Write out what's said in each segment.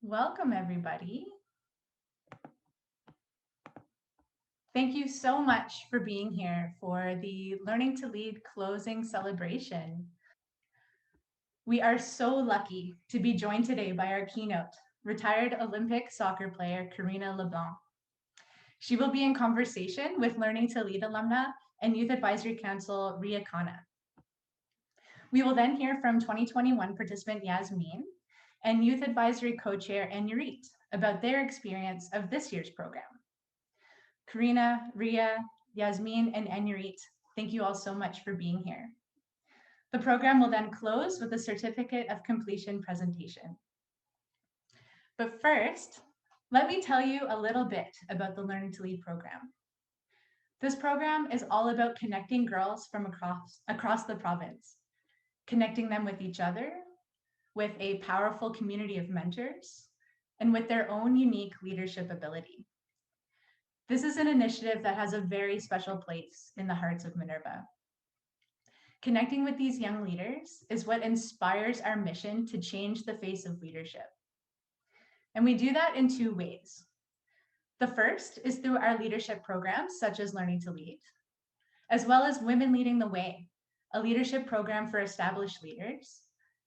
Welcome, everybody. Thank you so much for being here for the Learning to Lead closing celebration. We are so lucky to be joined today by our keynote, retired Olympic soccer player Karina LeBlanc. She will be in conversation with Learning to Lead alumna and Youth Advisory Council Ria Khanna. We will then hear from 2021 participant Yasmin and Youth Advisory Co-Chair Anurit about their experience of this year's program. Karina, Ria, Yasmin, and Anurit, thank you all so much for being here. The program will then close with a certificate of completion presentation. But first, let me tell you a little bit about the Learning to Lead program. This program is all about connecting girls from across the province, connecting them with each other, with a powerful community of mentors, and with their own unique leadership ability. This is an initiative that has a very special place in the hearts of Minerva. Connecting with these young leaders is what inspires our mission to change the face of leadership. And we do that in two ways. The first is through our leadership programs, such as Learning to Lead, as well as Women Leading the Way, a leadership program for established leaders,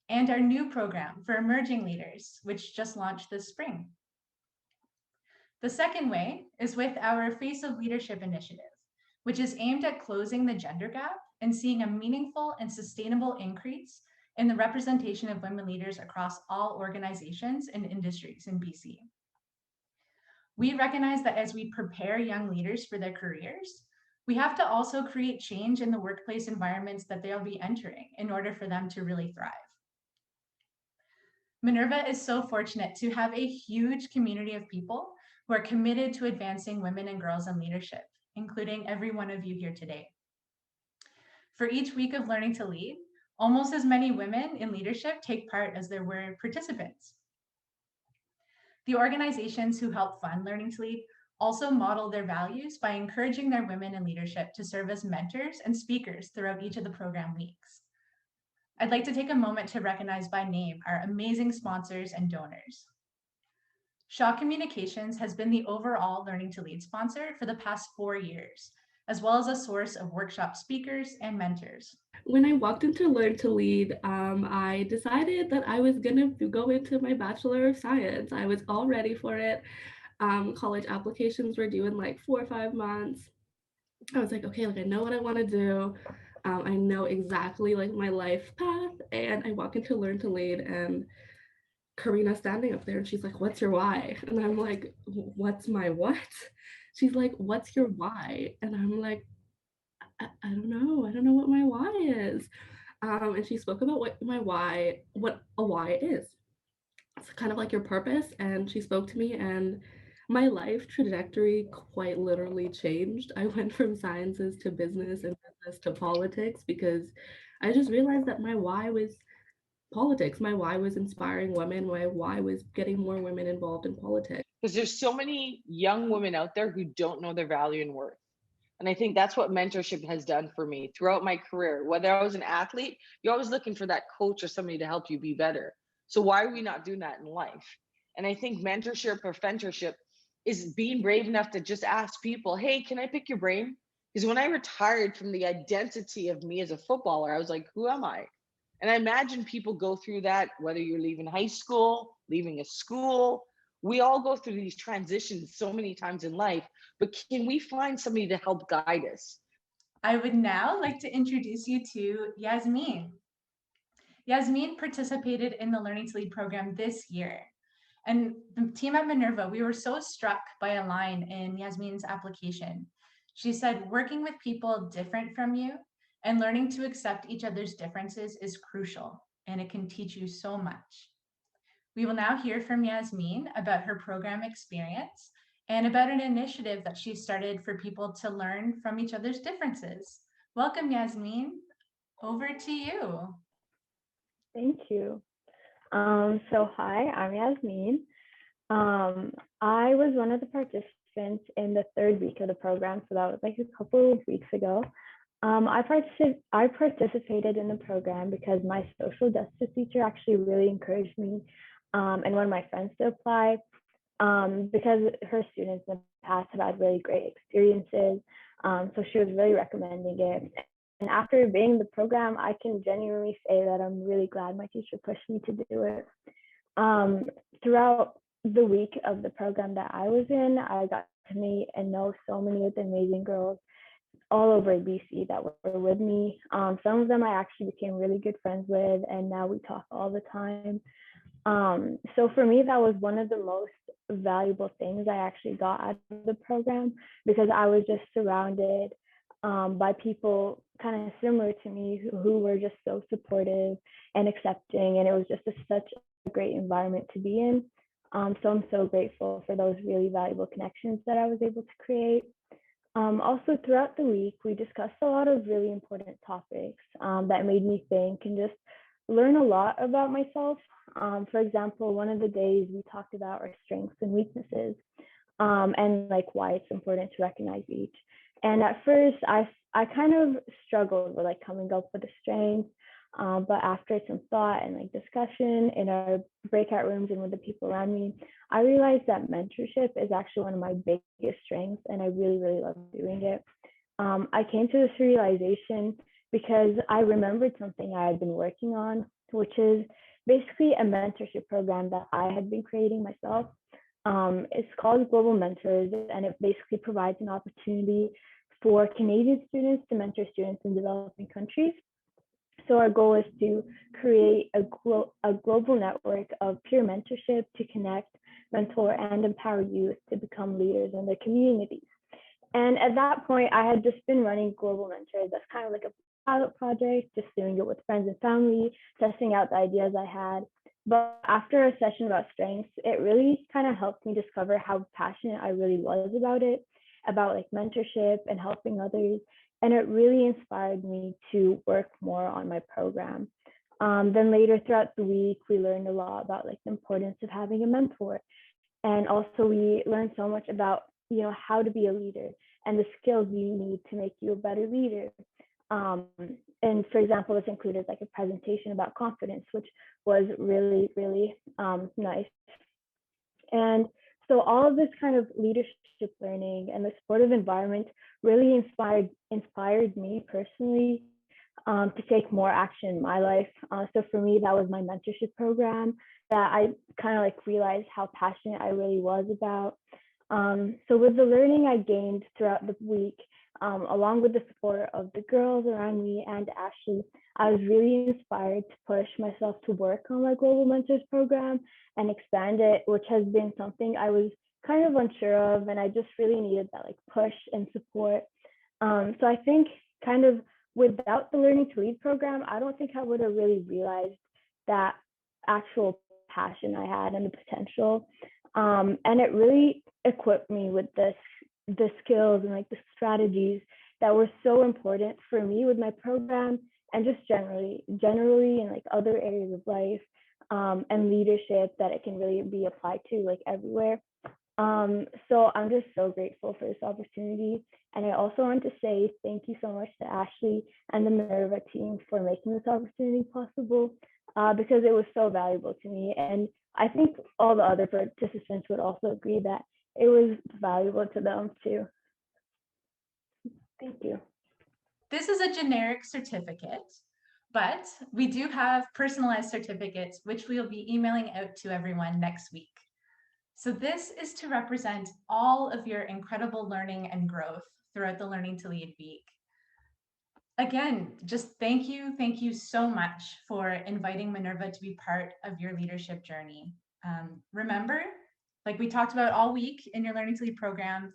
and our new program for emerging leaders, which just launched this spring. The second way is with our Face of Leadership initiative, which is aimed at closing the gender gap and seeing a meaningful and sustainable increase in the representation of women leaders across all organizations and industries in BC. We recognize that as we prepare young leaders for their careers, we have to also create change in the workplace environments that they'll be entering in order for them to really thrive. Minerva is so fortunate to have a huge community of people who are committed to advancing women and girls in leadership, including every one of you here today. For each week of Learning to Lead, almost as many women in leadership take part as there were participants. The organizations who help fund Learning to Lead also model their values by encouraging their women in leadership to serve as mentors and speakers throughout each of the program weeks. I'd like to take a moment to recognize by name our amazing sponsors and donors. Shaw Communications has been the overall Learning to Lead sponsor for the past 4 years, as well as a source of workshop speakers and mentors. When I walked into Learn to Lead, I decided that I was gonna go into my Bachelor of Science. I was all ready for it. College applications were due in like 4 or 5 months. I was like, okay, like I know what I want to do. I know exactly like my life path, and I walk into Learn to Lead, and Karina's standing up there, and she's like, "What's your why?" And I'm like, "What's my what?" She's like, "What's your why?" And I'm like, I don't know. I don't know what my why is. And she spoke about what a why is. It's kind of like your purpose. And she spoke to me, and my life trajectory quite literally changed. I went from sciences to business and business to politics because I just realized that my why was politics. My why was inspiring women. My why was getting more women involved in politics. Because there's so many young women out there who don't know their value and worth. And I think that's what mentorship has done for me throughout my career. Whether I was an athlete, you're always looking for that coach or somebody to help you be better. So why are we not doing that in life? And I think mentorship or friendship is being brave enough to just ask people, hey, can I pick your brain? Because when I retired from the identity of me as a footballer, I was like, who am I? And I imagine people go through that, whether you're leaving high school, leaving a school. We all go through these transitions so many times in life, but can we find somebody to help guide us? I would now like to introduce you to Yasmin. Yasmin participated in the Learning to Lead program this year. And the team at Minerva, we were so struck by a line in Yasmin's application. She said, working with people different from you and learning to accept each other's differences is crucial, and it can teach you so much. We will now hear from Yasmin about her program experience and about an initiative that she started for people to learn from each other's differences. Welcome, Yasmin. Over to you. Thank you. Hi, I'm Yasmin. I was one of the participants in the third week of the program, so that was like a couple of weeks ago. I participated in the program because my social justice teacher actually really encouraged me and one of my friends to apply because her students in the past have had really great experiences. So she was really recommending it. And after being in the program, I can genuinely say that I'm really glad my teacher pushed me to do it. Throughout the week of the program that I was in, I got to meet and know so many of the amazing girls all over BC that were with me. Some of them I actually became really good friends with, and now we talk all the time. So for me, that was one of the most valuable things I actually got out of the program because I was just surrounded by people kind of similar to me who were just so supportive and accepting, and it was just such a great environment to be in. So I'm so grateful for those really valuable connections that I was able to create. Also, throughout the week, we discussed a lot of really important topics that made me think and just learn a lot about myself. For example, one of the days we talked about our strengths and weaknesses and like why it's important to recognize each. And at first, I kind of struggled with like coming up with a strength. But after some thought and like discussion in our breakout rooms and with the people around me, I realized that mentorship is actually one of my biggest strengths, and I really, really love doing it. I came to this realization because I remembered something I had been working on, which is basically a mentorship program that I had been creating myself. It's called Global Mentors, and it basically provides an opportunity for Canadian students to mentor students in developing countries. So our goal is to create a global network of peer mentorship to connect, mentor, and empower youth to become leaders in their communities. And at that point, I had just been running Global Mentors. That's kind of like a pilot project, just doing it with friends and family, testing out the ideas I had. But after a session about strengths, it really kind of helped me discover how passionate I really was about it, about like mentorship and helping others. And it really inspired me to work more on my program. Then later throughout the week, we learned a lot about like the importance of having a mentor. And also we learned so much about, how to be a leader and the skills you need to make you a better leader. Um, and for example, this included like a presentation about confidence, which was really, really nice. And so all of this kind of leadership learning and the supportive environment really inspired me personally to take more action in my life. So for me, that was my mentorship program that I kind of like realized how passionate I really was about. So with the learning I gained throughout the week, along with the support of the girls around me and Ashley, I was really inspired to push myself to work on my Global Mentors program and expand it, which has been something I was kind of unsure of, and I just really needed that like push and support. So I think kind of without the Learning to Lead program, I don't think I would have really realized that actual passion I had and the potential. And it really equipped me with the skills and like the strategies that were so important for me with my program and just generally in like other areas of life and leadership that it can really be applied to like everywhere. So I'm just so grateful for this opportunity. And I also want to say thank you so much to Ashley and the Minerva team for making this opportunity possible because it was so valuable to me. And I think all the other participants would also agree that it was valuable to them too. Thank you. This is a generic certificate, but we do have personalized certificates, which we'll be emailing out to everyone next week. So this is to represent all of your incredible learning and growth throughout the Learning to Lead week. Again, just thank you so much for inviting Minerva to be part of your leadership journey. Remember, like we talked about all week in your Learning to Lead program,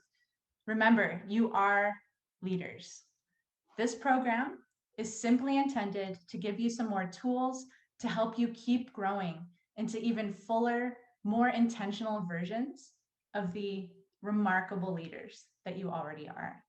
remember, you are leaders. This program is simply intended to give you some more tools to help you keep growing into even fuller, more intentional versions of the remarkable leaders that you already are.